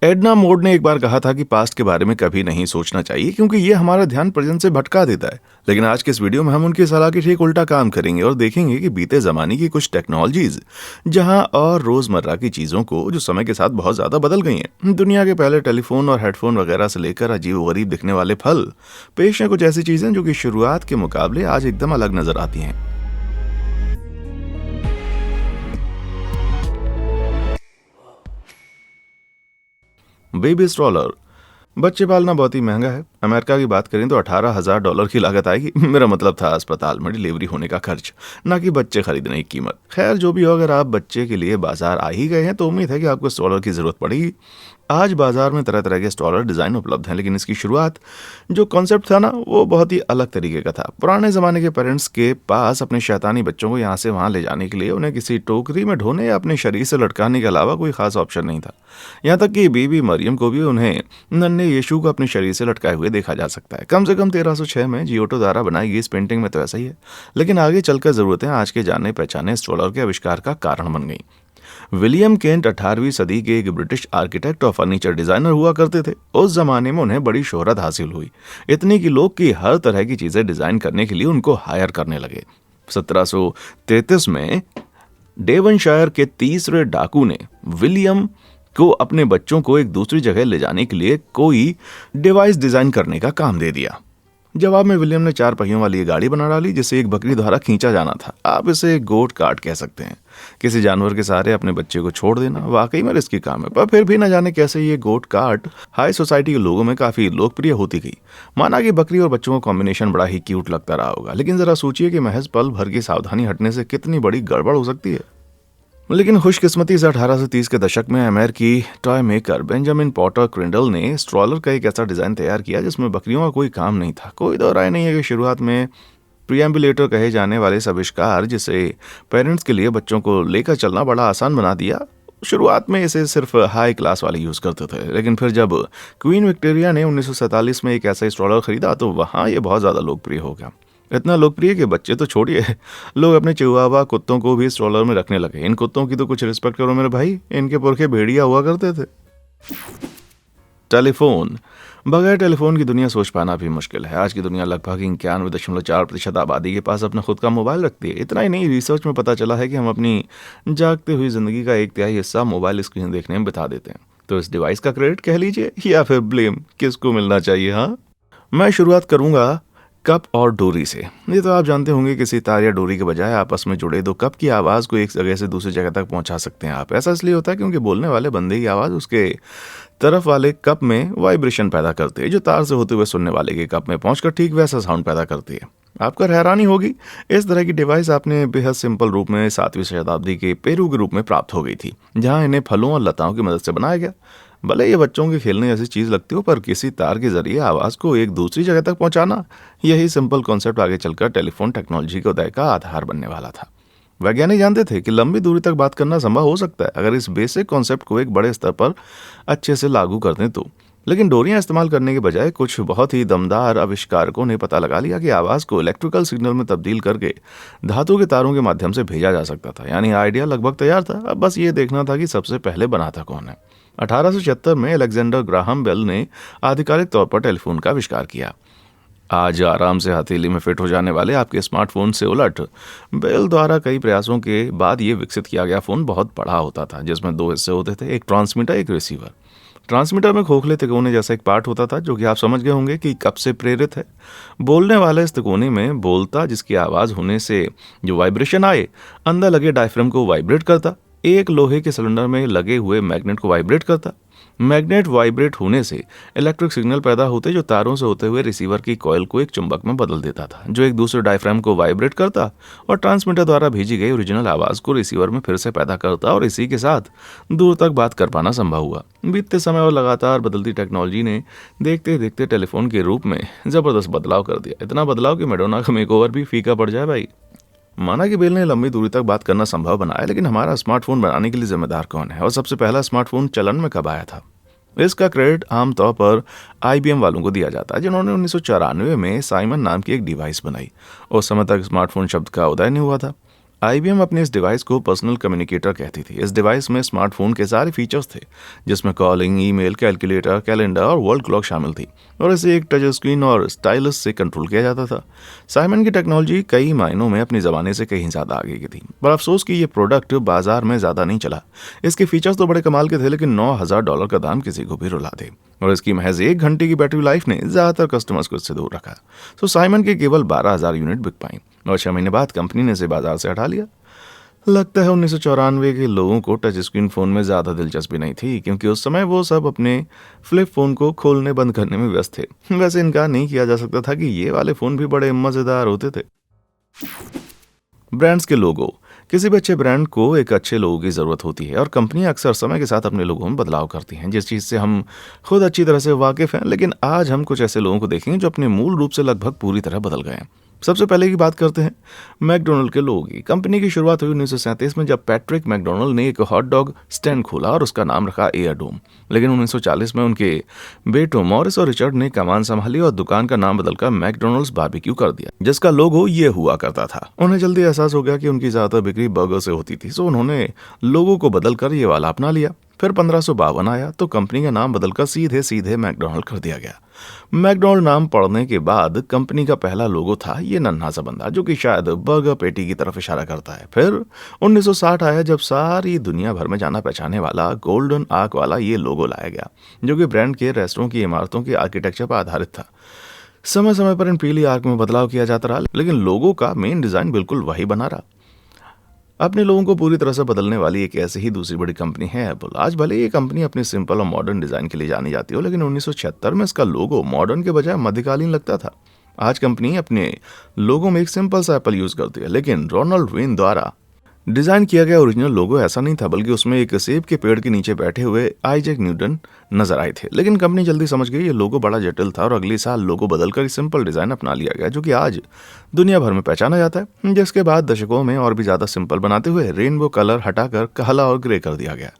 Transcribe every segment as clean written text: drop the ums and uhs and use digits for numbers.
Edna mode ने एक बार कहा था कि पास्ट के बारे में कभी नहीं सोचना चाहिए क्योंकि ये हमारा ध्यान प्रेजेंट से भटका देता है। लेकिन आज के इस वीडियो में हम उनकी सलाह के ठीक उल्टा काम करेंगे और देखेंगे कि बीते जमाने की कुछ टेक्नोलॉजीज जहां और रोजमर्रा की चीजों को जो समय के साथ बहुत ज्यादा बदल गई हैं। दुनिया के पहले टेलीफोन और हेडफोन वगैरह से लेकर अजीब गरीब दिखने वाले फल पेश हैं कुछ ऐसी चीजें जो कि शुरुआत के मुकाबले आज एकदम अलग नजर आती हैं। Baby stroller. बच्चे पालना बहुत ही महंगा है। अमेरिका की बात करें तो $18,000 की लागत आएगी। मेरा मतलब था अस्पताल में डिलीवरी होने का खर्च, ना कि बच्चे खरीदने की कीमत। खैर जो भी हो, अगर आप बच्चे के लिए बाजार आ ही गए हैं तो उम्मीद है कि आपको स्ट्रॉलर की जरूरत पड़ेगी। आज बाजार में तरह तरह के स्ट्रॉलर डिजाइन उपलब्ध हैं, लेकिन इसकी शुरुआत जो कॉन्सेप्ट था ना, वो बहुत ही अलग तरीके का था। पुराने जमाने के पेरेंट्स के पास अपने शैतानी बच्चों को यहाँ से वहाँ ले जाने के लिए उन्हें किसी टोकरी में ढोने या अपने शरीर से लटकाने के अलावा कोई खास ऑप्शन नहीं था। यहाँ तक कि बीबी मरियम को भी उन्हें नन्हे यीशु को अपने शरीर से लटकाए हुए देखा जा सकता है। कम से कम 1306 में जियोटो द्वारा बनाई गई इस पेंटिंग में तो ऐसा ही है, लेकिन आगे चलकर जरूरतें आज के जाने पहचाने स्ट्रॉलर के आविष्कार का कारण बन गई। विलियम केंट 18वीं सदी के एक ब्रिटिश आर्किटेक्ट और फर्नीचर डिजाइनर हुआ करते थे। उस जमाने में उन्हें बड़ी शोहरत हासिल हुई, इतनी कि लोग की हर तरह की चीजें डिजाइन करने के लिए उनको हायर करने लगे। 1733 में डेवनशायर के तीसरे डाकू ने विलियम को अपने बच्चों को एक दूसरी जगह ले जाने के लिए कोई डिवाइस डिजाइन करने का काम दे दिया। जवाब में विलियम ने 4 पहियों वाली एक गाड़ी बना डाली जिसे एक बकरी द्वारा खींचा जाना था। आप इसे गोट कार्ट कह सकते हैं। किसी जानवर के सहारे अपने बच्चे को छोड़ देना वाकई में रिस्की काम है, पर फिर भी न जाने कैसे ये गोट कार्ट हाई सोसाइटी के लोगों में काफी लोकप्रिय होती गई। माना कि बकरी और बच्चों का कॉम्बिनेशन बड़ा ही क्यूट लगता रहा होगा, लेकिन जरा सोचिए कि महज पल भर की सावधानी हटने से कितनी बड़ी गड़बड़ हो सकती है। लेकिन खुशकिस्मती से 1830 के दशक में अमेरिकी टॉय मेकर बेंजामिन पॉटर क्रिंडल ने स्ट्रॉलर का एक ऐसा डिजाइन तैयार किया जिसमें बकरियों का कोई काम नहीं था। कोई दो राय नहीं है कि शुरुआत में प्रियम्बुलेटर कहे जाने वाले इस आविष्कार जिसे पेरेंट्स के लिए बच्चों को लेकर चलना बड़ा आसान बना दिया। शुरुआत में इसे सिर्फ हाई क्लास वाले यूज करते थे, लेकिन फिर जब क्वीन विक्टोरिया ने 1947 में एक ऐसा स्ट्रॉलर खरीदा तो वहां ये बहुत ज्यादा लोकप्रिय हो गया। इतना लोकप्रिय कि बच्चे तो छोड़िए, लोग अपने चिहुआवा कुत्तों को भी स्ट्रॉलर में रखने लगे। इन कुत्तों की तो कुछ रिस्पेक्ट करो मेरे भाई, इनके पुरखे भेड़िया हुआ करते थे। टेलीफोन। बगैर टेलीफोन की दुनिया सोच पाना भी मुश्किल है। आज की दुनिया लगभग 91.4% आबादी के पास अपना खुद का मोबाइल रखती है। इतना ही नहीं, रिसर्च में पता चला है कि हम अपनी जागते हुई जिंदगी का 1/3 हिस्सा मोबाइल स्क्रीन देखने में बिता देते हैं। तो इस डिवाइस का क्रेडिट कह लीजिए या फिर ब्लेम किसको मिलना चाहिए? हाँ, मैं शुरुआत करूंगा कप और डोरी से। ये तो आप जानते होंगे, किसी तार या डोरी के बजाय आपस में जुड़े 2 कप की आवाज़ को एक जगह से दूसरी जगह तक पहुंचा सकते हैं आप। ऐसा इसलिए होता है क्योंकि बोलने वाले बंदे की आवाज़ उसके तरफ वाले कप में वाइब्रेशन पैदा करती है, जो तार से होते हुए सुनने वाले के कप में पहुंचकर ठीक वैसा साउंड पैदा करती है। आपको हैरानी होगी, इस तरह की डिवाइस आपने बेहद सिंपल रूप में 7वीं शताब्दी के पेरू के रूप में प्राप्त हो गई थी, जहां इन्हें फलों और लताओं की मदद से बनाया गया। भले ये बच्चों के खेलने जैसी चीज लगती हो, पर किसी तार के जरिए आवाज को एक दूसरी जगह तक पहुंचाना, यही सिंपल कॉन्सेप्ट आगे चलकर टेलीफोन टेक्नोलॉजी के उदय का आधार बनने वाला था। वैज्ञानिक जानते थे कि लंबी दूरी तक बात करना संभव हो सकता है अगर इस बेसिक कॉन्सेप्ट को एक बड़े स्तर पर अच्छे से लागू कर दें तो। लेकिन डोरियां इस्तेमाल करने के बजाय कुछ बहुत ही दमदार आविष्कारकों ने पता लगा लिया कि आवाज को इलेक्ट्रिकल सिग्नल में तब्दील करके धातु के तारों के माध्यम से भेजा जा सकता था। यानी आइडिया लगभग तैयार था, अब बस ये देखना था कि सबसे पहले बनाता कौन है। 1876 में अलेक्जेंडर ग्राहम बेल ने आधिकारिक तौर पर टेलीफोन का आविष्कार किया। आज आराम से हथेली में फिट हो जाने वाले आपके स्मार्टफोन से उलट बेल द्वारा कई प्रयासों के बाद ये विकसित किया गया फोन बहुत बड़ा होता था, जिसमें 2 हिस्से होते थे, एक ट्रांसमीटर एक रिसीवर। ट्रांसमीटर में खोखले तिकोने जैसा एक पार्ट होता था जो कि आप समझ गए होंगे कि कब से प्रेरित है। बोलने वाले इस तिकोने में बोलता, जिसकी आवाज होने से जो वाइब्रेशन आए अंदर लगे डायफ्राम को वाइब्रेट करता। एक लोहे के सिलेंडर में लगे हुए मैग्नेट को वाइब्रेट करता। मैग्नेट वाइब्रेट होने से इलेक्ट्रिक सिग्नल पैदा होते जो तारों से होते हुए रिसीवर की कॉइल को एक चुंबक में बदल देता था, जो एक दूसरे डायफ्राम को वाइब्रेट करता और ट्रांसमीटर द्वारा भेजी गई ओरिजिनल आवाज को रिसीवर में फिर से पैदा करता, और इसी के साथ दूर तक बात कर पाना संभव हुआ। बीतते समय और लगातार बदलती टेक्नोलॉजी ने देखते देखते टेलीफोन के रूप में जबरदस्त बदलाव कर दिया। इतना बदलाव कि मैडोना का मेकओवर भी फीका पड़ जाए भाई। माना कि बेल ने लंबी दूरी तक बात करना संभव बनाया, लेकिन हमारा स्मार्टफोन बनाने के लिए जिम्मेदार कौन है और सबसे पहला स्मार्टफोन चलन में कब आया था? इसका क्रेडिट आमतौर पर IBM वालों को दिया जाता है, जिन्होंने 1994 में साइमन नाम की एक डिवाइस बनाई। उस समय तक स्मार्टफोन शब्द का उदय नहीं हुआ था। आईबीएम अपने इस डिवाइस को पर्सनल कम्युनिकेटर कहती थी। इस डिवाइस में स्मार्टफोन के सारे फीचर्स थे, जिसमें कॉलिंग, ईमेल, कैलकुलेटर, कैलेंडर और वर्ल्ड क्लॉक शामिल थी, और इसे एक टच स्क्रीन और स्टाइलस से कंट्रोल किया जाता था। साइमन की टेक्नोलॉजी कई मायनों में अपने ज़माने से कहीं ज़्यादा आगे की थी, पर अफसोस कि ये प्रोडक्ट बाजार में ज़्यादा नहीं चला। इसके फीचर्स तो बड़े कमाल के थे, लेकिन $9,000 का दाम किसी को भी रुला दे, और इसकी महज 1 घंटे की बैटरी लाइफ ने ज़्यादातर कस्टमर्स को इससे दूर रखा। तो साइमन के केवल 12,000 यूनिट बिक पाई, और 6 महीने बाद कंपनी ने इसे बाजार से हटा लिया। लगता है 1994 के लोगों को टच स्क्रीन फ़ोन में ज़्यादा दिलचस्पी नहीं थी, क्योंकि उस समय वो सब अपने फ्लिप फ़ोन को खोलने बंद करने में व्यस्त थे। वैसे इनकार नहीं किया जा सकता था कि ये वाले फ़ोन भी बड़े मज़ेदार होते थे। ब्रांड्स के लोगो। किसी भी अच्छे ब्रांड को एक अच्छे लोगों की ज़रूरत होती है, और कंपनियां अक्सर समय के साथ अपने लोगों में बदलाव करती हैं, जिस चीज़ से हम खुद अच्छी तरह से वाकिफ़ हैं। लेकिन आज हम कुछ ऐसे लोगों को देखेंगे जो अपने मूल रूप से लगभग पूरी तरह बदल गए हैं। सबसे पहले की बात करते हैं मैकडोनल्ड के लोगों की। कंपनी की शुरुआत हुई 1937 में, जब पैट्रिक मैकडोनल्ड ने एक हॉट डॉग स्टैंड खोला और उसका नाम रखा एयरडोम। लेकिन 1940 में उनके बेटों मॉरिस और रिचर्ड ने कमान संभाली और दुकान का नाम बदलकर मैकडोनल्ड्स बारबेक्यू कर दिया, जिसका लोगो ये हुआ करता था। उन्हें जल्दी एहसास हो गया कि उनकी ज्यादातर बिक्री बर्गर से होती थी, सो उन्होंने लोगो को बदलकर ये वाला अपना लिया। फिर 1552 आया तो कंपनी का नाम बदलकर सीधे सीधे मैकडोनल्ड कर दिया गया। मैकडोनल्ड नाम पढ़ने के बाद कंपनी का पहला लोगो था ये नन्हा सा बंदा, जो कि शायद बर्गर पेटी की तरफ इशारा करता है। फिर 1960 आया, जब सारी दुनिया भर में जाना पहचाने वाला गोल्डन आर्क वाला ये लोगो लाया गया, जो कि ब्रांड के रेस्टोरों की इमारतों के आर्किटेक्चर पर आधारित था। समय समय पर इन पीली आर्क में बदलाव किया जाता रहा, लेकिन लोगो का मेन डिजाइन बिल्कुल वही बना रहा। अपने लोगों को पूरी तरह से बदलने वाली एक ऐसी ही दूसरी बड़ी कंपनी है एप्पल। आज भले ये कंपनी अपने सिंपल और मॉडर्न डिजाइन के लिए जानी जाती हो, लेकिन 1976 में इसका लोगो मॉडर्न के बजाय मध्यकालीन लगता था। आज कंपनी अपने लोगो में एक सिंपल सा एप्पल यूज करती है, लेकिन रोनाल्ड वेन द्वारा डिजाइन किया गया ओरिजिनल लोगो ऐसा नहीं था, बल्कि उसमें एक सेब के पेड़ के नीचे बैठे हुए आइजैक न्यूटन नजर आए थे। लेकिन कंपनी जल्दी समझ गई ये लोगो बड़ा जटिल था, और अगले साल लोगो बदलकर सिंपल डिजाइन अपना लिया गया, जो कि आज दुनिया भर में पहचाना जाता है। जिसके बाद दशकों में और भी ज्यादा सिंपल बनाते हुए रेनबो कलर हटाकर काला और ग्रे कर दिया गया।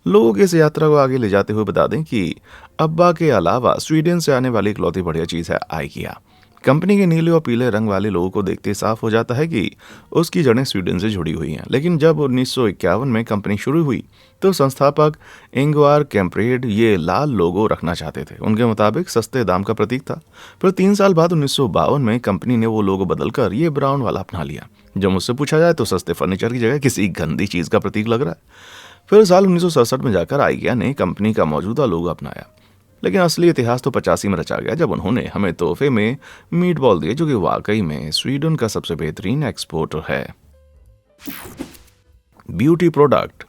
लोगों की इस यात्रा को आगे ले जाते हुए बता दें कि अब्बा के अलावा स्वीडन से आने वाली इकलौती बढ़िया चीज है आइकिया। कंपनी के नीले और पीले रंग वाले लोगों को देखते साफ हो जाता है कि उसकी जड़ें स्वीडन से जुड़ी हुई हैं। लेकिन जब 1951 में कंपनी शुरू हुई तो संस्थापक इंगवार कैम्प्रेड ये लाल लोगो रखना चाहते थे। उनके मुताबिक सस्ते दाम का प्रतीक था। फिर 3 साल बाद 1952 में कंपनी ने वो लोगो बदलकर ये ब्राउन वाला अपना लिया। जब मुझसे पूछा जाए तो सस्ते फर्नीचर की जगह किसी गंदी चीज का प्रतीक लग रहा है। फिर साल 1967 में जाकर आइकिया ने कंपनी का मौजूदा लोगो अपनाया। लेकिन असली इतिहास तो 85 में रचा गया, जब उन्होंने हमें तोहफे में मीट बॉल दिए, जो कि वाकई में स्वीडन का सबसे बेहतरीन एक्सपोर्टर है। Beauty product.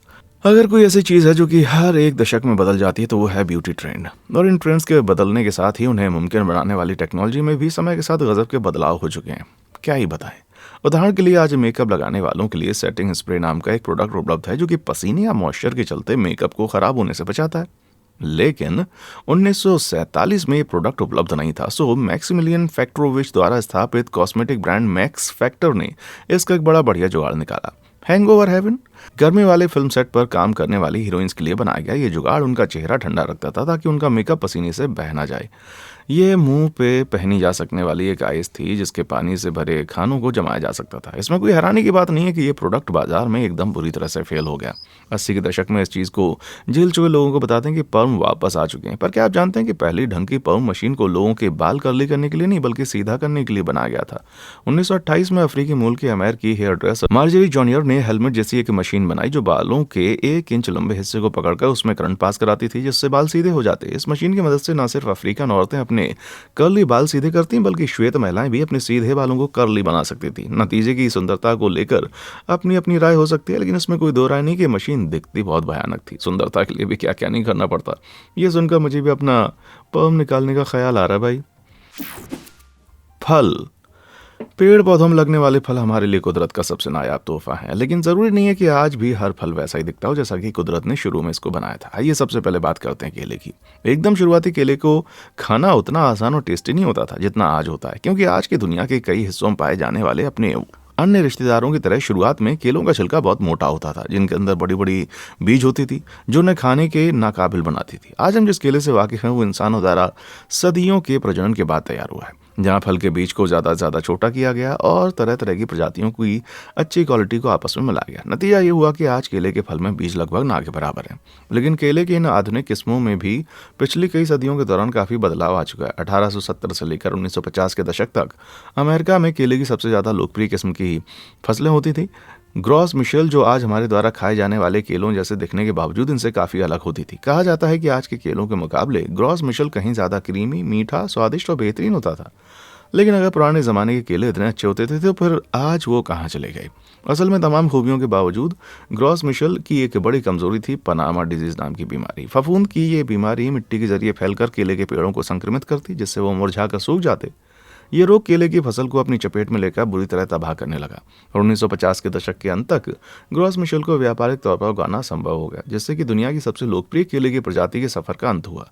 अगर कोई ऐसी चीज है जो कि हर एक दशक में बदल जाती है तो वो है ब्यूटी ट्रेंड, और इन ट्रेंड्स के बदलने के साथ ही उन्हें मुमकिन बनाने वाली टेक्नोलॉजी में भी समय के साथ गजब के बदलाव हो चुके हैं। क्या ही बताएं। उदाहरण के लिए आज मेकअप लगाने वालों के लिए सेटिंग स्प्रे नाम का एक प्रोडक्ट उपलब्ध है, जो कि पसीने या मॉइस्चर के चलते मेकअप को खराब होने से बचाता है। लेकिन 1947 में ये प्रोडक्ट उपलब्ध नहीं था, सो मैक्सिमिलियन फैक्ट्रोविच द्वारा स्थापित कॉस्मेटिक ब्रांड मैक्स फैक्टर ने इसका एक बड़ा बढ़िया जुगाड़ निकाला। Hangover heaven. गर्मी वाले फिल्म सेट पर काम करने वाली हीरोइंस के लिए बनाया गया ये जुगाड़ उनका चेहरा ठंडा रखता था, ताकि उनका मेकअप पसीने से बह ना जाए। ये मुंह पे पहनी जा सकने वाली एक आइस थी, जिसके पानी से भरे खानों को जमाया जा सकता था। इसमें कोई हैरानी की बात नहीं है कि ये प्रोडक्ट बाजार में एकदम बुरी तरह से फेल हो गया। 80 के दशक में इस चीज़ को झेल चुके लोगों को बताते हैं कि पर्म वापस आ चुके हैं। पर क्या आप जानते हैं कि पहली ढंग की पर्म मशीन को लोगों के बाल कर्ली करने के लिए नहीं, बल्कि सीधा करने के लिए बनाया गया था। 1928 में अफ्रीकी मूल के अमेरिकी हेयर ड्रेसर मार्जरी जॉनियर ने हेलमेट जैसी एक मशीन बनाई, जो बालों के 1 इंच लंबे हिस्से को पकड़कर उसमें करंट पास कराती थी, जिससे बाल सीधे हो जाते। इस मशीन की मदद से न सिर्फ अफ्रीकन औरतें अपने कर्ली बाल सीधे करती, बल्कि श्वेत महिलाएं भी अपने सीधे बालों को कर्ली बना सकती थी। नतीजे की सुंदरता को लेकर अपनी अपनी राय हो सकती है, लेकिन इसमें कोई दो राय नहीं कि मशीन दिखती बहुत भयानक थी। सुंदरता के लिए भी क्या क्या नहीं करना पड़ता। ये सुनकर मुझे भी अपना पर्म निकालने का ख्याल आ रहा है भाई। फल। पेड़ पौधों में लगने वाले फल हमारे लिए कुदरत का सबसे नायाब तोहफा है, लेकिन जरूरी नहीं है कि आज भी हर फल वैसा ही दिखता हो जैसा कि कुदरत ने शुरू में इसको बनाया था। आइए सबसे पहले बात करते हैं केले की। एकदम शुरुआती केले को खाना उतना आसान और टेस्टी नहीं होता था जितना आज होता है, क्योंकि आज की दुनिया के कई हिस्सों में पाए जाने वाले अपने अन्य रिश्तेदारों की तरह शुरुआत में केलों का छिलका बहुत मोटा होता था, जिनके अंदर बड़ी बड़ी बीज होती थी, जो उन्हें खाने के नाकाबिल बनाती थी। आज हम जिस केले से वाकिफ हैं वो इंसानों द्वारा सदियों के प्रजनन के बाद तैयार हुआ है। जहाँ फल के बीज को ज़्यादा से ज़्यादा छोटा किया गया और तरह तरह की प्रजातियों की अच्छी क्वालिटी को आपस में मिलाया गया। नतीजा ये हुआ कि आज केले के फल में बीज लगभग ना के बराबर है। लेकिन केले की इन आधुनिक किस्मों में भी पिछली कई सदियों के दौरान काफ़ी बदलाव आ चुका है। 1870 से लेकर 1950 के दशक तक अमेरिका में केले की सबसे ज़्यादा लोकप्रिय किस्म की फसलें होती थी। ग्रॉस मिशेल, जो आज हमारे द्वारा खाए जाने वाले केलों जैसे दिखने के बावजूद इनसे काफ़ी अलग होती थी। कहा जाता है कि आज के केलों के मुकाबले ग्रॉस मिशेल कहीं ज़्यादा क्रीमी, मीठा, स्वादिष्ट और बेहतरीन होता था। लेकिन अगर पुराने ज़माने के केले इतने अच्छे होते थे तो फिर आज वो कहाँ चले गए? असल में तमाम खूबियों के बावजूद ग्रॉस मिशेल की एक बड़ी कमजोरी थी पनामा डिजीज नाम की बीमारी। फफूंद की ये बीमारी मिट्टी के जरिए फैलकर केले के पेड़ों को संक्रमित करती, जिससे वो मुरझा कर सूख जाते। ये रोग केले की फसल को अपनी चपेट में लेकर बुरी तरह तबाह करने लगा और 1950 के दशक के अंत तक ग्रॉस मिशेल को व्यापारिक तौर पर उगाना संभव हो गया, जिससे कि दुनिया की सबसे लोकप्रिय केले की प्रजाति के सफर का अंत हुआ।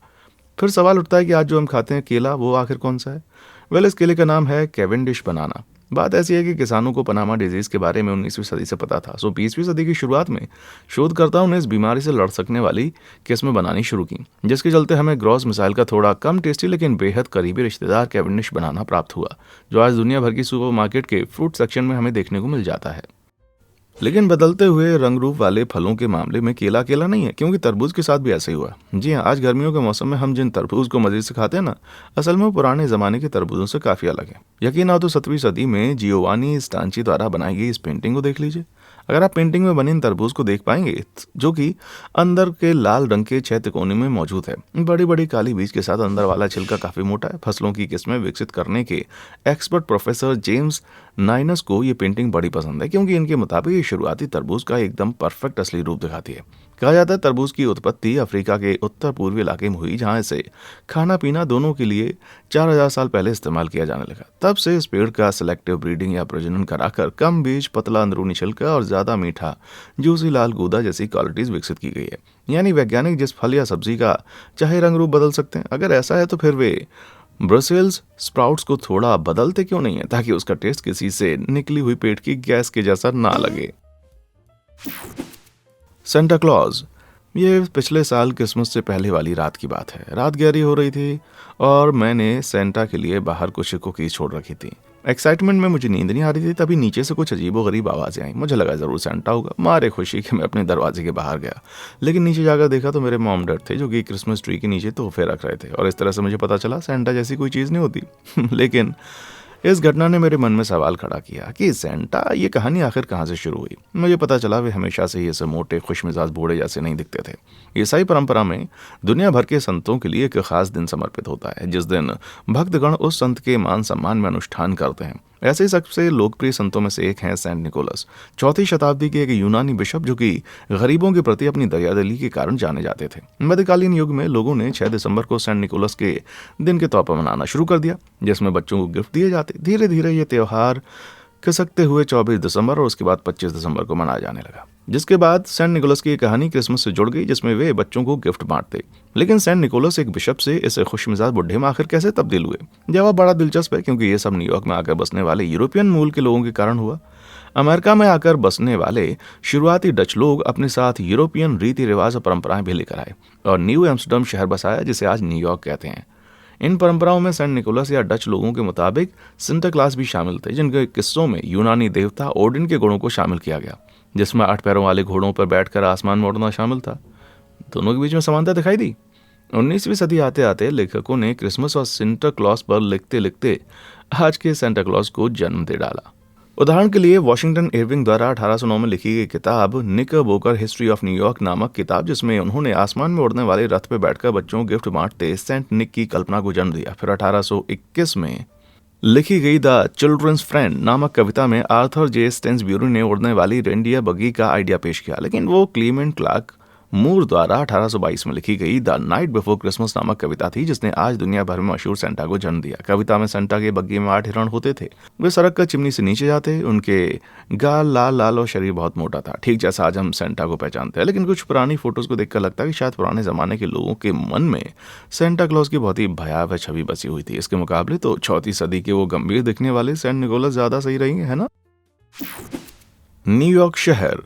फिर सवाल उठता है कि आज जो हम खाते हैं केला, वो आखिर कौन सा है? इस केले का नाम है कैवेंडिश बनाना। बात ऐसी है कि किसानों को पनामा डिजीज के बारे में 19वीं सदी से पता था। 20वीं सदी की शुरुआत में शोधकर्ताओं ने इस बीमारी से लड़ सकने वाली किस्में बनानी शुरू की, जिसके चलते हमें ग्रॉस मिसाइल का थोड़ा कम टेस्टी लेकिन बेहद करीबी रिश्तेदार कैवेंडिश बनाना प्राप्त हुआ, जो आज दुनिया भर की सुपरमार्केट के फ्रूट सेक्शन में हमें देखने को मिल जाता है। लेकिन बदलते हुए रंग रूप वाले फलों के मामले में केला केला नहीं है, क्योंकि तरबूज के साथ भी ऐसा ही हुआ। जी हाँ, आज गर्मियों के मौसम में हम जिन तरबूज को मजे से खाते हैं ना, असल में वो पुराने जमाने के तरबूजों से काफी अलग है। यकीन हो तो 17वीं सदी में जियोवानी स्टांची द्वारा बनाई गई इस पेंटिंग को देख लीजिए। अगर आप पेंटिंग में बने इन तरबूज को देख पाएंगे, जो कि अंदर के लाल रंग के 6 तिकोने में मौजूद है, बड़ी बड़ी काली बीज के साथ अंदर वाला छिलका काफी मोटा है। फसलों की किस्में विकसित करने के एक्सपर्ट प्रोफेसर जेम्स नाइनस को ये पेंटिंग बड़ी पसंद है, क्योंकि इनके मुताबिक ये शुरुआती तरबूज का एकदम परफेक्ट असली रूप दिखाती है। कहा जाता है तरबूज की उत्पत्ति अफ्रीका के उत्तर पूर्वी इलाके में हुई, जहां इसे खाना पीना दोनों के लिए 4000 साल पहले इस्तेमाल किया जाने लगा। तब से इस पेड़ का सिलेक्टिव ब्रीडिंग या प्रजनन कराकर कम बीज, पतला अंदरूनी छिलका और ज्यादा मीठा जूसी लाल गूदा जैसी क्वालिटीज विकसित की गई है। यानी वैज्ञानिक जिस फल या सब्जी का चाहे रंग रूप बदल सकते हैं। अगर ऐसा है तो फिर वे ब्रसेल्स स्प्राउट्स को थोड़ा बदलते क्यों नहीं है, ताकि उसका टेस्ट किसी से निकली हुई पेट की गैस के जैसा ना लगे। Santa Claus. ये पिछले साल क्रिसमस से पहले वाली रात की बात है। रात गहरी हो रही थी और मैंने सेंटा के लिए बाहर कुछ कुकीज छोड़ रखी थी। एक्साइटमेंट में मुझे नींद नहीं आ रही थी, तभी नीचे से कुछ अजीबोगरीब आवाज़ें आई। मुझे लगा ज़रूर सेंटा होगा। मारे खुशी कि मैं अपने दरवाजे के बाहर गया, लेकिन नीचे जाकर देखा तो मेरे मॉम डैड थे, जो कि क्रिसमस ट्री के नीचे तोहफे रख रहे थे। और इस तरह से मुझे पता चला सेंटा जैसी कोई चीज़ नहीं होती। लेकिन इस घटना ने मेरे मन में सवाल खड़ा किया कि सेंटा, ये कहानी आखिर कहाँ से शुरू हुई। मुझे पता चला वे हमेशा से ही ऐसे मोटे खुशमिजाज बूढ़े जैसे नहीं दिखते थे। ईसाई परंपरा में दुनिया भर के संतों के लिए एक खास दिन समर्पित होता है, जिस दिन भक्तगण उस संत के मान सम्मान में अनुष्ठान करते हैं। ऐसे ही सबसे लोकप्रिय संतों में से एक हैं सेंट निकोलस, 4वीं शताब्दी के एक यूनानी बिशप, जो कि गरीबों के प्रति अपनी दयादिली के कारण जाने जाते थे। मध्यकालीन युग में लोगों ने 6 दिसंबर को सेंट निकोलस के दिन के तौर पर मनाना शुरू कर दिया, जिसमें बच्चों को गिफ्ट दिए जाते। धीरे धीरे ये त्यौहार खिसकते हुए 24 दिसंबर और उसके बाद 25 दिसंबर को मनाया जाने लगा, जिसके बाद सेंट निकोलस की कहानी क्रिसमस से जुड़ गई, जिसमें वे बच्चों को गिफ्ट बांटते। लेकिन सेंट निकोलस एक बिशप से इस खुशमिजाज बुढ़े में आखिर कैसे तब्दील हुए? जवाब बड़ा दिलचस्प है, क्योंकि ये सब न्यूयॉर्क में आकर बसने वाले यूरोपियन मूल के लोगों के कारण हुआ। अमेरिका में आकर बसने वाले शुरुआती डच लोग अपने साथ यूरोपियन रीति रिवाज और परंपराएं भी लेकर आए और न्यू एम्स्टर्डम शहर बसाया, जिसे आज न्यूयॉर्क कहते हैं। इन परंपराओं में सेंट निकोलस या डच लोगों के मुताबिक सिंटा क्लास भी शामिल थे, जिनके किस्सों में यूनानी देवता ओडिन के गुणों को शामिल किया गया, जिसमें 8 पैरों वाले घोड़ों पर बैठकर आसमान में उड़ना शामिल था। दोनों के बीच में समानता दिखाई दी। 19वीं सदी आते आते लेखकों ने क्रिसमस और सिंटा क्लॉस पर लिखते लिखते आज के सेंटा क्लॉस को जन्म दे डाला। उदाहरण के लिए वॉशिंगटन इरविंग द्वारा 1809 में लिखी गई किताब निकरबोकर हिस्ट्री ऑफ न्यूयॉर्क नामक किताब, जिसमें उन्होंने आसमान में उड़ने वाले रथ पर बैठकर बच्चों को गिफ्ट बांटते सेंट निक की कल्पना को जन्म दिया। फिर 1821 में लिखी गई द चिल्ड्रंस फ्रेंड नामक कविता में आर्थर जे स्टेंसब्यूरी ने उड़ने वाली रेंडियर बगी का आइडिया पेश किया। लेकिन वो क्लीमेंट क्लार्क मूर द्वारा 1822 में लिखी गई द नाइट बिफोर क्रिसमस नामक कविता थी, जिसने आज दुनिया भर में मशहूर सेंटा को जन्म दिया। कविता में सेंटा के बग्गी में 8 हिरण होते थे। वे सड़क कर चिमनी से नीचे जाते, उनके गाल लाल लाल और शरीर बहुत मोटा था, ठीक जैसा आज हम सेंटा को पहचानते हैं। लेकिन कुछ पुरानी फोटोज को देखकर लगता है कि शायद पुराने जमाने के लोगों के मन में सेंटा क्लॉज की बहुत ही भयावह छवि बसी हुई थी। इसके मुकाबले तो 4वीं सदी के वो गंभीर दिखने वाले सेंट निकोलस ज्यादा सही रहेंगे, है ना। न्यूयॉर्क शहर।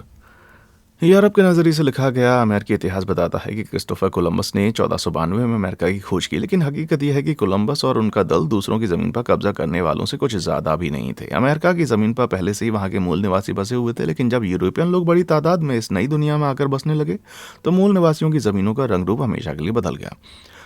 यूरोप के नज़रिए से लिखा गया अमेरिकी इतिहास बताता है कि क्रिस्टोफर कोलंबस ने 1492 में अमेरिका की खोज की, लेकिन हकीकत यह है कि कोलंबस और उनका दल दूसरों की ज़मीन पर कब्जा करने वालों से कुछ ज़्यादा भी नहीं थे। अमेरिका की ज़मीन पर पहले से ही वहाँ के मूल निवासी बसे हुए थे, लेकिन जब यूरोपियन लोग बड़ी तादाद में इस नई दुनिया में आकर बसने लगे तो मूल निवासियों की ज़मीनों का रंग रूप हमेशा के लिए बदल गया।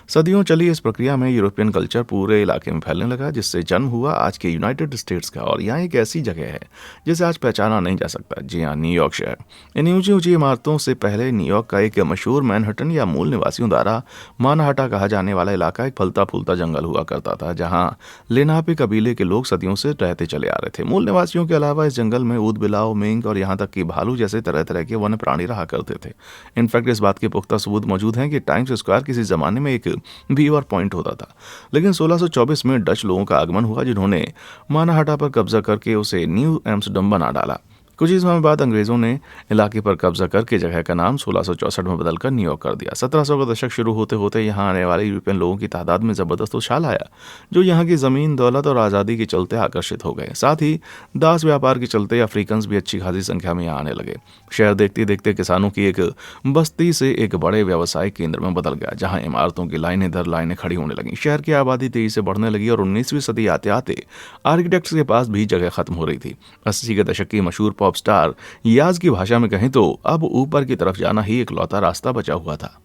सदियों चली इस प्रक्रिया में यूरोपियन कल्चर पूरे इलाके में फैलने लगा, जिससे जन्म हुआ आज के यूनाइटेड स्टेट्स का। और यहाँ एक ऐसी जगह है जिसे आज पहचाना नहीं जा सकता। जी हाँ, न्यूयॉर्क शहर। इन ऊंची ऊंची इमारतों से पहले न्यूयॉर्क का एक मशहूर मैनहट्टन या मूल निवासियों द्वारा मानहाटा कहा जाने वाला इलाका एक फलता फूलता जंगल हुआ करता था, जहाँ लेनापे कबीले के लोग सदियों से रहते चले आ रहे थे। मूल निवासियों के अलावा इस जंगल में ऊद बिलाव, मिंक और यहाँ तक कि भालू जैसे तरह तरह के वन्य प्राणी रहा करते थे। इनफैक्ट इस बात के पुख्ता सबूत मौजूद हैं कि टाइम्स स्क्वायर किसी जमाने में एक व्यूअर पॉइंट होता था, लेकिन 1624 में डच लोगों का आगमन हुआ जिन्होंने मानाहाटा पर कब्जा करके उसे न्यू एम्स्टर्डम बना डाला। कुछ ही समय बाद अंग्रेजों ने इलाके पर कब्जा करके जगह का नाम 1664 में बदलकर न्यूयॉर्क कर दिया। 1700 का दशक शुरू होते होते यहाँ आने वाले यूरोपियन लोगों की तादाद में जबरदस्त उछाल आया, जो यहाँ की जमीन, दौलत और आज़ादी के चलते आकर्षित हो गए। साथ ही दास व्यापार के चलते अफ्रीकन भी अच्छी खासी संख्या में यहाँ आने लगे। शहर देखते देखते किसानों की एक बस्ती से एक बड़े व्यावसायिक केंद्र में बदल गया, जहाँ इमारतों की लाइनें दर लाइनें खड़ी होने लगी। शहर की आबादी तेजी से बढ़ने लगी और 19वीं सदी आते आते आर्किटेक्ट्स के पास भी जगह खत्म हो रही थी। 80 के दशक की मशहूर पॉप स्टार याज की भाषा में कहें तो अब ऊपर की तरफ जाना ही इकलौता रास्ता बचा हुआ था।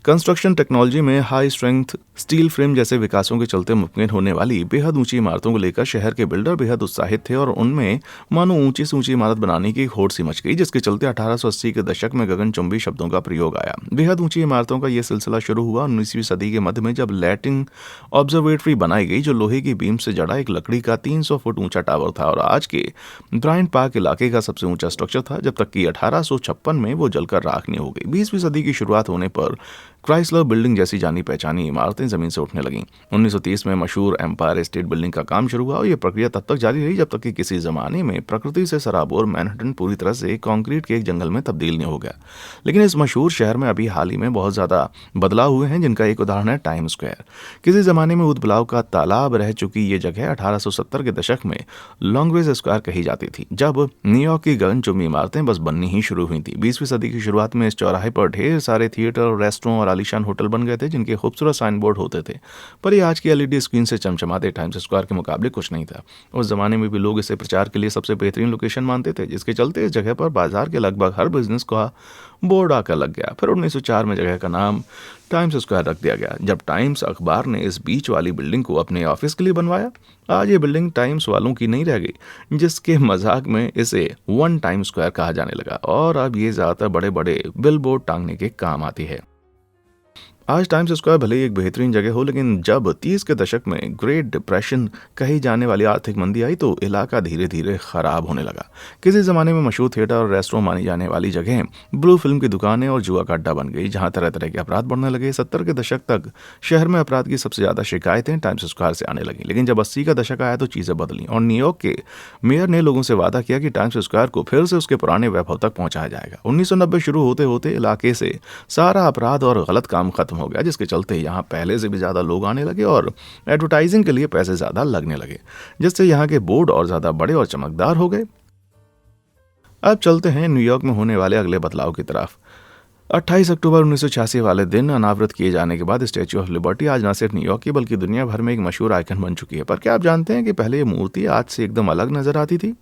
कंस्ट्रक्शन टेक्नोलॉजी में हाई स्ट्रेंथ स्टील फ्रेम जैसे विकासों के चलते मुमकिन होने वाली बेहद ऊंची इमारतों को लेकर शहर के बिल्डर बेहद उत्साहित थे और उनमें मानो ऊंची से ऊंची इमारत बनाने की होड़ सी मच गई, जिसके चलते 1880 के दशक में गगनचुंबी शब्दों का प्रयोग आया। बेहद ऊंची इमारतों का यह सिलसिला शुरू हुआ 19वीं सदी के मध्य में, जब लैटिन ऑब्जर्वेटरी बनाई गई, जो लोहे की बीम से जड़ा एक लकड़ी का 300 फुट ऊंचा टावर था और आज के ब्रायंट पार्क इलाके का सबसे ऊंचा स्ट्रक्चर था, जब तक कि 1856 में वो जलकर राख नहीं हो गई। 20वीं सदी की शुरुआत होने पर क्राइसलर बिल्डिंग जैसी जानी पहचानी इमारतें जमीन से उठने लगीं। 1930 में मशहूर एम्पायर स्टेट बिल्डिंग का काम शुरू हुआ और यह प्रक्रिया तब तक जारी रही जब तक कि किसी जमाने में प्रकृति से सराबोर मैनहट्टन पूरी तरह से कंक्रीट के एक जंगल में तब्दील नहीं हो गया। लेकिन इस मशहूर शहर में अभी हाल ही में बहुत ज्यादा बदलाव हुए हैं, जिनका एक उदाहरण है टाइम स्क्वायर। किसी जमाने में उदबलाव का तालाब रह चुकी ये जगह 1870 के दशक में लॉन्गवेज स्क्वायर कही जाती थी, जब न्यूयॉर्क की गगनचुंबी इमारतें बस बननी ही शुरू हुई थी। 20वीं सदी की शुरुआत में इस चौराहे पर ढेर सारे थिएटर, रेस्टोरेंट और आलीशान होटल बन गए थे, जिनके खूबसूरत साइन बोर्ड होते थे, पर ये आज की एलईडी स्क्रीन से चमचमाते टाइम्स स्क्वायर के मुकाबले कुछ नहीं था। उस जमाने में भी लोग इसे प्रचार के लिए सबसे बेहतरीन लोकेशन मानते थे, जिसके चलते इस जगह पर बाजार के लगभग हर बिजनेस का बोर्ड आकर लग गया। फिर 1904 में जगह का नाम टाइम्स स्क्वायर रख दिया गया, जब टाइम्स अखबार ने इस बीच वाली बिल्डिंग को अपने ऑफिस के लिए बनवाया। आज ये बिल्डिंग टाइम्स वालों की नहीं रह गई, जिसके मजाक में इसे वन टाइम स्क्वायर कहा जाने लगा और अब ये ज्यादातर बड़े बड़े बिलबोर्ड टांगने के काम आती है। आज टाइम्स स्क्वायर भले ही एक बेहतरीन जगह हो, लेकिन जब 30 के दशक में ग्रेट डिप्रेशन कही जाने वाली आर्थिक मंदी आई तो इलाका धीरे धीरे खराब होने लगा। किसी जमाने में मशहूर थिएटर और रेस्टोरेंट मानी जाने वाली जगह ब्लू फिल्म की दुकानें और जुआ का अड्डा बन गई, जहां तरह तरह के अपराध बढ़ने लगे। 70 के दशक तक शहर में अपराध की सबसे ज्यादा शिकायतें टाइम्स स्क्वायर से आने लगी, लेकिन जब 80 का दशक आया तो चीजें बदली और न्यूयॉर्क के मेयर ने लोगों से वादा किया कि टाइम्स स्क्वायर को फिर से उसके पुराने वैभव तक पहुंचाया जाएगा। 1990 शुरू होते होते इलाके से सारा अपराध और गलत काम खत्म हो गया, जिसके चलते यहाँ पहले से भी ज्यादा लोग आने लगे और एडवर्टाइजिंग के लिए पैसे ज्यादा लगने लगे, जिससे यहाँ के बोर्ड और ज्यादा बड़े और चमकदार हो गए। अब चलते हैं न्यूयॉर्क में होने वाले अगले बदलाव की तरफ। 28 अक्टूबर 1986 वाले दिन अनावृत किए जाने के बाद स्टैच्यू ऑफ लिबर्टी आज न सिर्फ न्यूयॉर्क की बल्कि दुनिया भर में एक मशहूर आइकन बन चुकी है। पर क्या आप जानते हैं कि पहले ये मूर्ति आज से एकदम अलग नजर आती थी?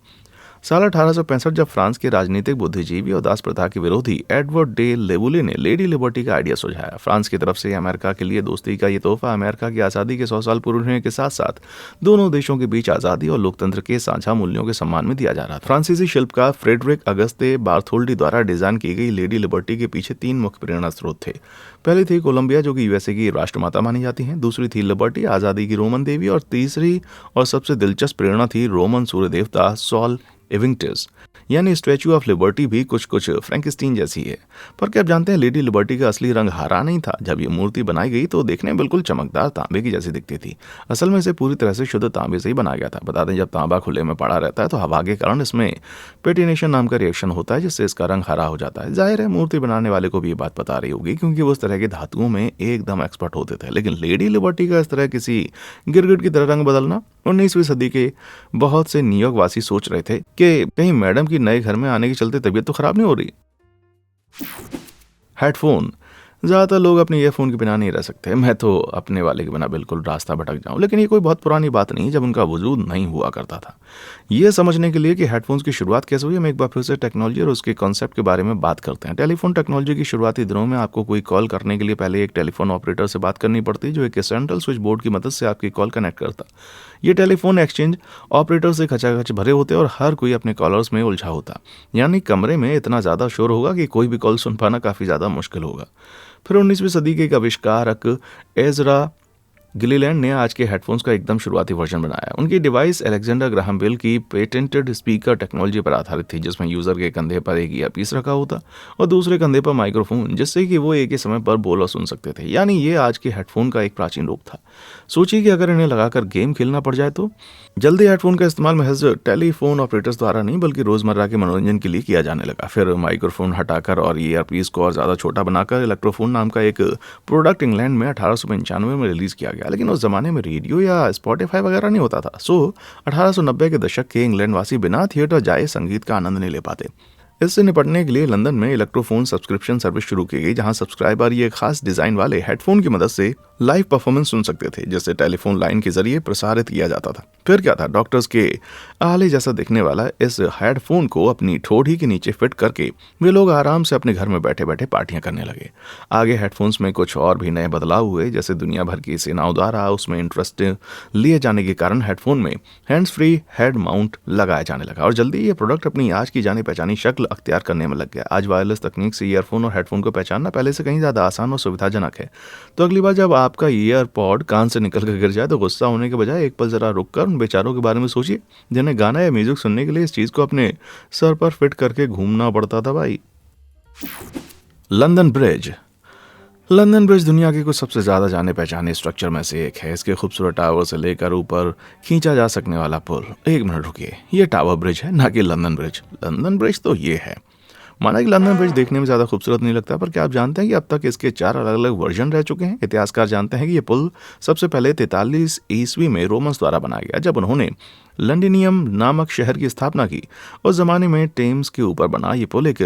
साल 1865 जब फ्रांस के राजनीतिक बुद्धिजीवी और दास प्रथा के विरोधी एडवर्ड डे लेबुले ने लेडी लिबर्टी का आइडिया सुझाया। फ्रांस की तरफ से अमेरिका के लिए दोस्ती का ये तोहफा अमेरिका की आज़ादी के 100 साल पूरे होने के साथ साथ दोनों देशों के बीच आज़ादी और लोकतंत्र के साझा मूल्यों के सम्मान में दिया जा रहा था। फ्रांसीसी शिल्पकार फ्रेडरिक अगस्ते बार्थोल्डी द्वारा डिजाइन की गई लेडी लिबर्टी के पीछे 3 मुख्य प्रेरणा स्रोत थे। पहली थी कोलंबिया, जो कि यूएसए की राष्ट्रमाता मानी जाती है। दूसरी थी लिबर्टी, आज़ादी की रोमन देवी। और तीसरी और सबसे दिलचस्प प्रेरणा थी रोमन सूर्य देवता सॉल इविंक्टस, यानी स्टैच्यू ऑफ लिबर्टी भी कुछ कुछ फ्रैंकस्टीन जैसी है। पर क्या आप जानते हैं लेडी लिबर्टी का असली रंग हरा नहीं था। जब ये मूर्ति बनाई गई तो देखने में बिल्कुल चमकदार तांबे की जैसी दिखती थी। असल में इसे पूरी तरह से शुद्ध तांबे से ही बनाया गया था। बता दें, जब तांबा खुले में पड़ा रहता है तो हवा के कारण इसमें पेटिनेशन नाम का रिएक्शन होता है, जिससे इसका रंग हरा हो जाता है। जाहिर है मूर्ति बनाने वाले को भी ये बात पता रही होगी, क्योंकि वो उस तरह के धातुओं में एकदम एक्सपर्ट होते थे। लेकिन लेडी लिबर्टी का इस तरह किसी गिरगिट की तरह रंग बदलना 19वीं सदी के बहुत से न्यूयॉर्क वासी सोच रहे थे कि कहीं मैडम की नए घर में आने के चलते तबीयत तो खराब नहीं हो रही। हेडफोन। ज़्यादातर लोग अपने ईयरफोन के बिना नहीं रह सकते। मैं तो अपने वाले के बिना बिल्कुल रास्ता भटक जाऊँ, लेकिन ये कोई बहुत पुरानी बात नहीं है जब उनका वजूद नहीं हुआ करता था। ये समझने के लिए कि हेडफोन्स की शुरुआत कैसे हुई, हम एक बार फिर से टेक्नोलॉजी और उसके कॉन्सेप्ट के बारे में बात करते हैं। टेलीफोन टेक्नोलॉजी की शुरुआती दिनों में आपको कोई कॉल करने के लिए पहले एक टेलीफोन ऑपरेटर से बात करनी पड़ती, जो एक सेंट्रल स्विच बोर्ड की मदद से आपकी कॉल कनेक्ट करता। ये टेलीफोन एक्सचेंज ऑपरेटर से खचाखच भरे होते और हर कोई अपने कॉलर्स में उलझा होता, यानी कमरे में इतना ज़्यादा शोर होगा कि कोई भी कॉल सुन पाना काफ़ी ज़्यादा मुश्किल होगा। फिर 19वीं सदी के एक आविष्कारक एजरा गिलीलैंड ने आज के हेडफोन्स का एकदम शुरुआती वर्जन बनाया। उनकी डिवाइस अलेक्जेंडर ग्राहम बेल की पेटेंटेड स्पीकर टेक्नोलॉजी पर आधारित थी, जिसमें यूजर के कंधे पर एक ईयरपीस रखा होता और दूसरे कंधे पर माइक्रोफोन, जिससे कि वो एक ही समय पर बोल और सुन सकते थे। यानी ये आज के हेडफोन का एक प्राचीन रूप था। सोचिए कि अगर इन्हें लगाकर गेम खेलना पड़ जाए तो। जल्दी हेडफोन का इस्तेमाल महज टेलीफोन ऑपरेटर्स द्वारा नहीं बल्कि रोजमर्रा के मनोरंजन के लिए किया जाने लगा। फिर माइक्रोफोन हटाकर और ईयरपीस को और ज़्यादा छोटा बनाकर इलेक्ट्रोफोन नाम का एक प्रोडक्ट इंग्लैंड में 1895 में रिलीज किया गया। लेकिन उस जमाने में रेडियो या स्पॉटिफाई वगैरह नहीं होता था, सो 1890 के दशक के इंग्लैंड वासी बिना थिएटर जाए संगीत का आनंद नहीं ले पाते। इससे निपटने के लिए लंदन में इलेक्ट्रोफोन सब्सक्रिप्शन सर्विस शुरू की गई, जहां सब्सक्राइबर ये खास डिजाइन वाले हेडफोन की मदद से लाइव परफॉर्मेंस सुन सकते थे, जिसे टेलीफोन लाइन के जरिए प्रसारित किया जाता था। फिर क्या था, डॉक्टर्स के आले जैसा दिखने वाला इस हेडफोन को अपनी ठोड़ी के नीचे फिट करके वे लोग आराम से अपने घर में बैठे बैठे पार्टियां करने लगे। आगे हेडफोन्स में कुछ और भी नए बदलाव हुए, जैसे दुनिया भर की सेनाओं द्वारा उसमें इंटरेस्ट लिए जाने के कारण हेडफोन में हैंड्स फ्री हेड माउंट लगाया जाने लगा और जल्दी ये प्रोडक्ट अपनी आज की जानी पहचानी शक्ल अख्तियार करने में लग गया। आज वायरलेस तकनीक से ईयरफोन और हेडफोन को पहचानना पहले से कहीं ज़्यादा आसान और सुविधाजनक है। तो अगली बार जब आपका ईयरपॉड कान से निकल कर गिर जाए तो गुस्सा होने के बजाय एक पल जरा रुककर उन बेचारों के बारे में सोचिए, जिन्हें गाना या म्यूजिक सुनने के लिए इस चीज़ को अपने सर पर फिट करके घूमना पड़ता था भाई। London bridge. लंदन ब्रिज दुनिया के कुछ सबसे ज़्यादा जाने पहचाने स्ट्रक्चर में से एक है। इसके खूबसूरत टावर से लेकर ऊपर खींचा जा सकने वाला पुल। एक मिनट रुकिए, ये टावर ब्रिज है ना कि लंदन ब्रिज। लंदन ब्रिज तो ये है। माना कि लंदन ब्रिज देखने में ज़्यादा खूबसूरत नहीं लगता, पर क्या आप जानते हैं कि अब तक इसके 4 अलग अलग वर्जन रह चुके हैं। इतिहासकार जानते हैं कि ये पुल सबसे पहले 43 ईस्वी में रोमन्स द्वारा बनाया गया, जब उन्होंने लंडिनियम नामक शहर की स्थापना की। उस जमाने में टेम्स के ऊपर बना ये पुल एक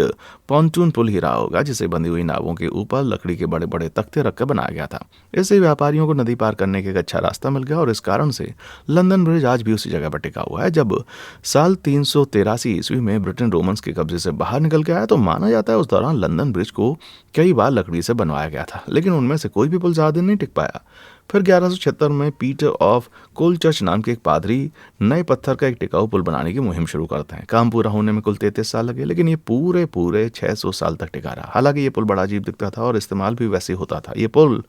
पॉन्टून पुल ही रहा होगा, जिसे बंधी हुई नावों के ऊपर लकड़ी के बड़े बड़े तख्ते रखकर बनाया गया था। इससे व्यापारियों को नदी पार करने का एक अच्छा रास्ता मिल गया और इस कारण से लंदन ब्रिज आज भी उसी जगह पर टिका हुआ है। जब साल 383 ईस्वी में ब्रिटेन रोमन्स के कब्जे से बाहर निकल के आया तो माना जाता है उस दौरान लंदन ब्रिज को कई बार लकड़ी से बनवाया गया था, लेकिन उनमें से कोई भी पुल ज़्यादा दिन नहीं टिक पाया। फिर 1176 में पीटर ऑफ कोलचर्च नाम के एक पादरी नए पत्थर का एक टिकाऊ पुल बनाने की मुहिम शुरू करते हैं। काम पूरा होने में कुल 33 साल लगे, लेकिन ये पूरे 600 साल तक टिका रहा। हालांकि ये पुल बड़ा अजीब दिखता था और इस्तेमाल भी वैसे होता था। ये पुल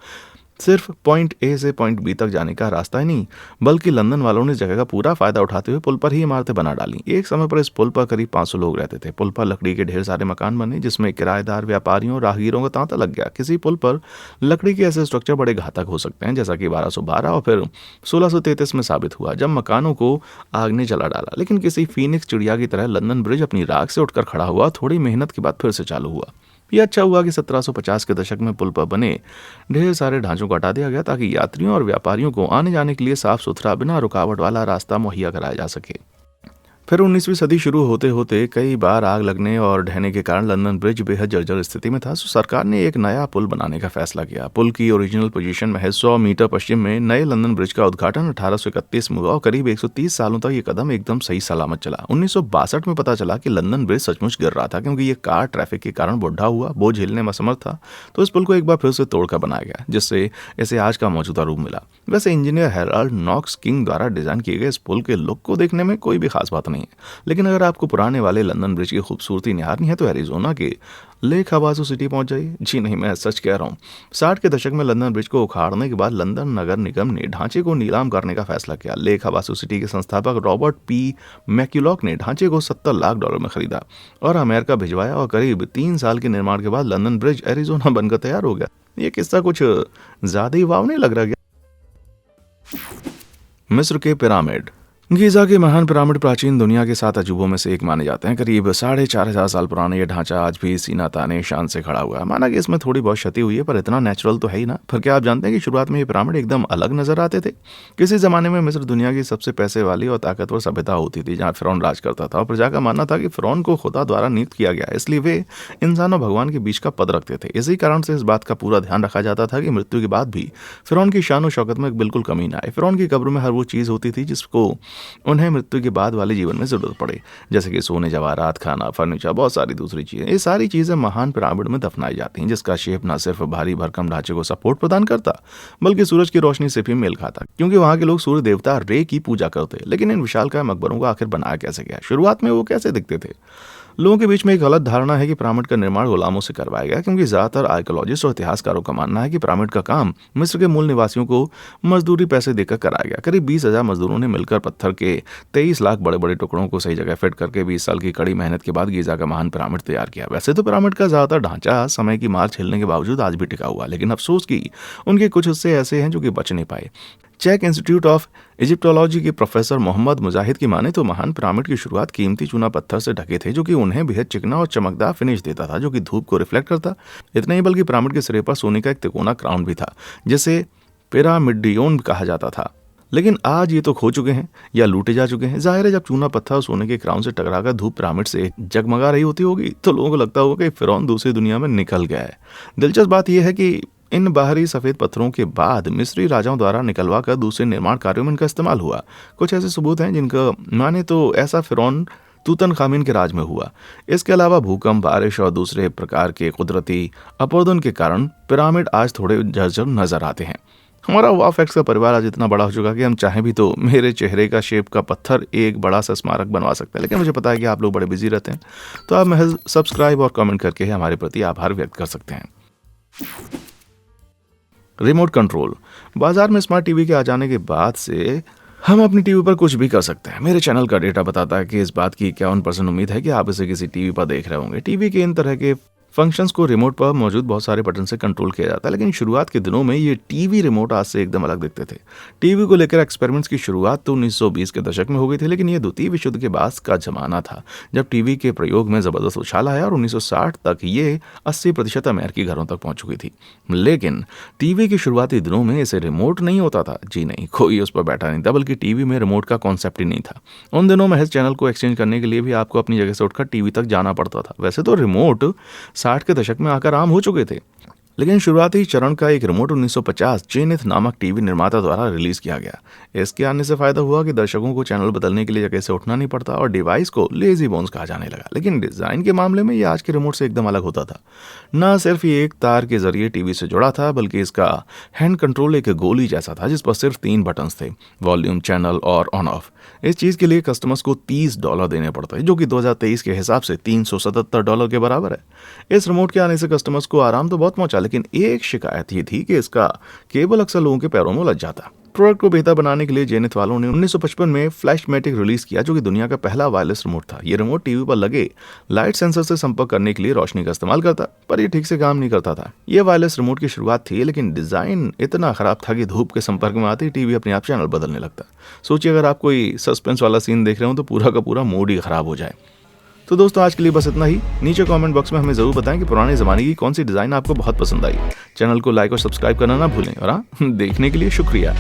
सिर्फ पॉइंट ए से पॉइंट बी तक जाने का रास्ता ही नहीं, बल्कि लंदन वालों ने इस जगह का पूरा फायदा उठाते हुए पुल पर ही इमारतें बना डाली। एक समय पर इस पुल पर करीब 500 लोग रहते थे। पुल पर लकड़ी के ढेर सारे मकान बने, जिसमें किराएदार, व्यापारियों, राहगीरों का तांता लग गया। किसी पुल पर लकड़ी के ऐसे स्ट्रक्चर बड़े घातक हो सकते हैं, जैसा कि 1212 और फिर 1633 में साबित हुआ, जब मकानों को आग ने जला डाला। लेकिन किसी फीनिक्स चिड़िया की तरह लंदन ब्रिज अपनी राख से उठकर खड़ा हुआ, थोड़ी मेहनत के बाद फिर से चालू हुआ। यह अच्छा हुआ कि 1750 के दशक में पुल पर बने ढेर सारे ढांचों को हटा दिया गया, ताकि यात्रियों और व्यापारियों को आने जाने के लिए साफ सुथरा, बिना रुकावट वाला रास्ता मुहैया कराया जा सके। फिर 19वीं सदी शुरू होते होते कई बार आग लगने और ढहने के कारण लंदन ब्रिज बेहद जर्जर स्थिति में था। सो सरकार ने एक नया पुल बनाने का फैसला किया। पुल की ओरिजिनल पोजीशन में 100 मीटर पश्चिम में नए लंदन ब्रिज का उद्घाटन 1831 में हुआ और करीब 130 सालों तक ये कदम एकदम सही सलामत चला। 1962 में पता चला कि लंदन ब्रिज सचमुच गिर रहा था, क्योंकि ये कार ट्रैफिक के कारण बुढ़ा हुआ, बोझ झेलने में असमर्थ था। तो इस पुल को एक बार फिर से तोड़कर बनाया गया, जिससे इसे आज का मौजूदा रूप मिला। वैसे इंजीनियर हेराल्ड नॉक्स किंग द्वारा डिजाइन किए गए इस पुल के लुक को देखने में कोई भी खास बात नहीं है, लेकिन अगर आपको पुराने वाले लंदन ब्रिज की खूबसूरती निहारनी है तो एरिजोना के लेक हवासू सिटी पहुंच जाइए। जी नहीं, मैं सच कह रहा हूँ। 60 के दशक में लंदन ब्रिज को उखाड़ने के बाद लंदन नगर निगम ने ढांचे को नीलाम करने का फैसला किया। लेक हवासू सिटी के संस्थापक रॉबर्ट पी मैक्यूलॉक ने ढांचे को $70 लाख में खरीदा और अमेरिका भिजवाया और करीब 3 साल के निर्माण के बाद लंदन ब्रिज एरिजोना बनकर तैयार हो गया। ये किस्सा कुछ ज्यादा ही वाव नहीं लग रहा क्या? मिस्र के पिरामिड। गीज़ा के महान पिरामिड प्राचीन दुनिया के 7 अजूबों में से एक माने जाते हैं। करीब 4,500 साल पुराना ये ढांचा आज भी सीना ताने शान से खड़ा हुआ है। माना कि इसमें थोड़ी बहुत क्षति हुई है, पर इतना नेचुरल तो है ही ना। फिर क्या आप जानते हैं कि शुरुआत में ये पिरामिड एकदम अलग नजर आते थे? किसी ज़माने में मिस्र दुनिया की सबसे पैसे वाली और ताकतवर सभ्यता होती थी, जहाँ फ़िरौन राज करता था और प्रजा का मानना था कि फ़िरौन को खुदा द्वारा नियुक्त किया गया, इसलिए वे इंसान और भगवान के बीच का पद रखते थे। इसी कारण से इस बात का पूरा ध्यान रखा जाता था कि मृत्यु के बाद भी फ़िरौन की शान और शौकत में बिल्कुल कमी ना आए। फ़िरौन की कब्र में हर वो चीज़ होती थी जिसको उन्हें मृत्यु के बाद वाले जीवन में ज़रूरत पड़े, जैसे कि सोने, जवाहरात, खाना, फर्नीचर, बहुत सारी दूसरी चीज़ें। ये सारी चीज़ें महान पिरामिड में दफनाई जाती हैं, जिसका शेप न सिर्फ भारी भरकम ढांचे को सपोर्ट प्रदान करता, बल्कि सूरज की रोशनी से भी मेल खाता, क्योंकि वहाँ के लोग सूर्य देवता रे की पूजा करते। लेकिन इन विशालकाय मकबरों को आखिर बनाया कैसे गया? शुरुआत में वो कैसे दिखते थे? लोगों के बीच में एक गलत धारणा है कि पिरामिड का निर्माण गुलामों से करवाया गया, क्योंकि ज़्यादातर आर्कियोलॉजिस्ट और इतिहासकारों का मानना है कि पिरामिड का काम मिस्र के मूल निवासियों को मजदूरी पैसे देकर कराया गया। करीब 20,000 मजदूरों ने मिलकर पत्थर के 23 लाख बड़े बड़े टुकड़ों को सही जगह फिट करके 20 साल की कड़ी मेहनत के बाद गीज़ा का महान पिरामिड तैयार किया। वैसे तो पिरामिड का ज़्यादातर ढांचा समय की मार झेलने के बावजूद आज भी टिका हुआ, लेकिन अफसोस की उनके कुछ हिस्से ऐसे हैं जो कि बच नहीं पाए। चेक इंस्टीट्यूट ऑफ इजिप्टोलॉजी के प्रोफेसर मोहम्मद मुजाहिद की माने तो महान पिरामिड की शुरुआत कीमती चूना पत्थर से ढके थे, जो कि उन्हें बेहद चिकना और चमकदार फिनिश देता था, जो कि धूप को रिफ्लेक्ट करता। इतना ही बल्कि पिरामिड के सिरे पर सोने का एक तिकोना क्राउन भी था, जिसे पिरामिडियन कहा जाता था। लेकिन आज ये तो खो चुके हैं या लूटे जा चुके हैं। जाहिर है, जब चूना पत्थर और सोने के क्राउन से टकराकर धूप पिरामिड से जगमगा रही होती होगी तो लोगों को लगता होगा कि फिरौन दूसरी दुनिया में निकल गया है। दिलचस्प बात यह है कि इन बाहरी सफ़ेद पत्थरों के बाद मिस्री राजाओं द्वारा निकलवा कर दूसरे निर्माण कार्यों में इनका इस्तेमाल हुआ। कुछ ऐसे सबूत हैं जिनका माने तो ऐसा फिरौन तूतनखामिन के राज में हुआ। इसके अलावा भूकंप, बारिश और दूसरे प्रकार के कुदरती अपरदन के कारण पिरामिड आज थोड़े जर्जर नजर आते हैं। हमारा वाव फैक्ट्स का परिवार आज इतना बड़ा हो चुका कि हम चाहें भी तो मेरे चेहरे का शेप का पत्थर एक बड़ा सा स्मारक बनवा सकते हैं, लेकिन मुझे पता है कि आप लोग बड़े बिजी रहते हैं, तो आप महज सब्सक्राइब और कमेंट करके हमारे प्रति आभार व्यक्त कर सकते हैं। Remote control. बाजार में स्मार्ट टीवी के आ जाने के बाद से हम अपनी टीवी पर कुछ भी कर सकते हैं। मेरे चैनल का डेटा बताता है कि इस बात की 51% उम्मीद है कि आप इसे किसी टीवी पर देख रहे होंगे। टीवी के इन तरह के फंक्शंस को रिमोट पर मौजूद बहुत सारे बटन से कंट्रोल किया जाता है, लेकिन शुरुआत के दिनों में ये टीवी रिमोट आज से एकदम अलग दिखते थे। टीवी को लेकर एक्सपेरिमेंट्स की शुरुआत तो 1920 के दशक में हो गई थी, लेकिन ये द्वितीय विश्व युद्ध के बाद का जमाना था जब टीवी के प्रयोग में ज़बरदस्त उछाल आया और 1960 तक ये 80% अमेरिकी घरों तक पहुंच चुकी थी। लेकिन टीवी के शुरुआती दिनों में इसे रिमोट नहीं होता था। जी नहीं, कोई उस पर बैठा नहीं था, बल्कि टीवी में रिमोट का कॉन्सेप्ट ही नहीं था। उन दिनों में इस चैनल को एक्सचेंज करने के लिए भी आपको अपनी जगह से उठकर टीवी तक जाना पड़ता था। वैसे तो रिमोट 60 के दशक में आकर आम हो चुके थे, लेकिन शुरुआती चरण का एक रिमोट 1950 जेनिथ नामक टीवी निर्माता द्वारा रिलीज किया गया। इसके आने से फायदा हुआ कि दर्शकों को चैनल बदलने के लिए जगह से उठना नहीं पड़ता और डिवाइस को लेजी बोन्स कहा जाने लगा। लेकिन डिजाइन के मामले में ये आज के रिमोट से एकदम अलग होता था। न सिर्फ ये एक तार के जरिए टीवी से जुड़ा था, बल्कि इसका हैंड कंट्रोल एक गोली जैसा था जिस पर सिर्फ 3 बटन्स थे, वॉल्यूम, चैनल और ऑन ऑफ। इस चीज के लिए कस्टमर्स को $30 देने पड़ते हैं, जो कि 2023 के हिसाब से $377 के बराबर है। इस रिमोट के आने से कस्टमर्स को आराम तो बहुत पहुंचा, लेकिन एक शिकायत ये थी कि इसका केबल अक्सर लोगों के पैरों में उलझ जाता। प्रोडक्ट को बेहतर बनाने के लिए जेनिथ वालों ने 1955 में फ्लैशमैटिक रिलीज किया, जो कि दुनिया का पहला वायरलेस रिमोट था। ये रिमोट टीवी पर लगे लाइट सेंसर से संपर्क करने के लिए रोशनी का इस्तेमाल करता, पर यह ठीक से काम नहीं करता था। यह वायरलेस रिमोट की शुरुआत थी, लेकिन डिजाइन इतना खराब था कि धूप के संपर्क में आते ही टीवी अपने आप चैनल बदलने लगता। सोचिए, अगर आप कोई सस्पेंस वाला सीन देख रहे हो तो पूरा का पूरा मूड ही खराब हो जाए। तो दोस्तों, आज के लिए बस इतना ही। नीचे कमेंट बॉक्स में हमें जरूर बताएं कि पुराने ज़माने की कौन सी डिज़ाइन आपको बहुत पसंद आई। चैनल को लाइक और सब्सक्राइब करना ना भूलें, और हाँ, देखने के लिए शुक्रिया।